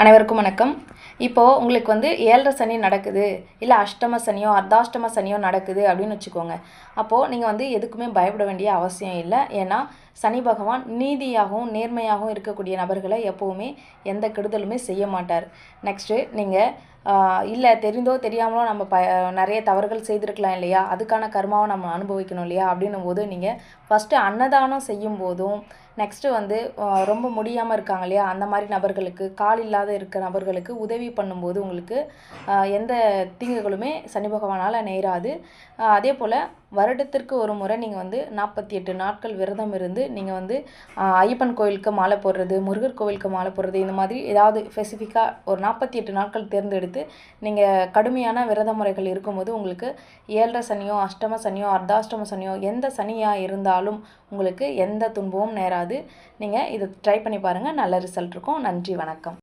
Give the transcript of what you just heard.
அனைவருக்கும் வணக்கம். இப்போது உங்களுக்கு வந்து 7.5 சனி நடக்குது, இல்லை அஷ்டம சனியோ அர்த்தாஷ்டம சனியோ நடக்குது அப்படின்னு வச்சுக்கோங்க. அப்போது நீங்கள் வந்து எதுக்குமே பயப்பட வேண்டிய அவசியம் இல்லை. ஏன்னா சனி பகவான் நீதியாகவும் நேர்மையாகவும் இருக்கக்கூடிய நபர்களை எப்போவுமே எந்த கெடுதலுமே செய்ய மாட்டார். நெக்ஸ்ட்டு நீங்கள் இல்லை தெரிந்தோ தெரியாமலோ நம்ம நிறைய தவறுகள் செய்திருக்கலாம் இல்லையா, அதுக்கான கர்மாவை நம்ம அனுபவிக்கணும் இல்லையா அப்படின்னும் போது நீங்கள் ஃபஸ்ட்டு அன்னதானம் செய்யும் போதும், நெக்ஸ்ட்டு வந்து ரொம்ப முடியாமல் இருக்காங்க இல்லையா, அந்த மாதிரி நபர்களுக்கு, கால் இல்லாத இருக்க நபர்களுக்கு உதவி பண்ணும்போது உங்களுக்கு எந்த தீங்குகளுமே சனி பகவானால் நேராது. அதே போல் வருடத்திற்கு ஒரு முறை நீங்கள் வந்து 48 நாட்கள் விரதம் இருந்து நீங்கள் வந்து ஐயப்பன் கோயிலுக்கு மாலை போடுறது, முருகர் கோவிலுக்கு மாலை போடுறது, இந்த மாதிரி ஏதாவது ஸ்பெசிஃபிக்காக ஒரு 48 நாட்கள் தேர்ந்தெடுத்து நீங்கள் கடுமையான விரத முறைகள் இருக்கும்போது உங்களுக்கு 7.5 சனியோ அஷ்டம சனியோ அர்த்தாஷ்டம சனியோ எந்த சனியாக இருந்தாலும் உங்களுக்கு எந்த துன்பமும் நேராது. நீங்கள் இதை ட்ரை பண்ணி பாருங்கள், நல்ல ரிசல்ட் இருக்கும். நன்றி, வணக்கம்.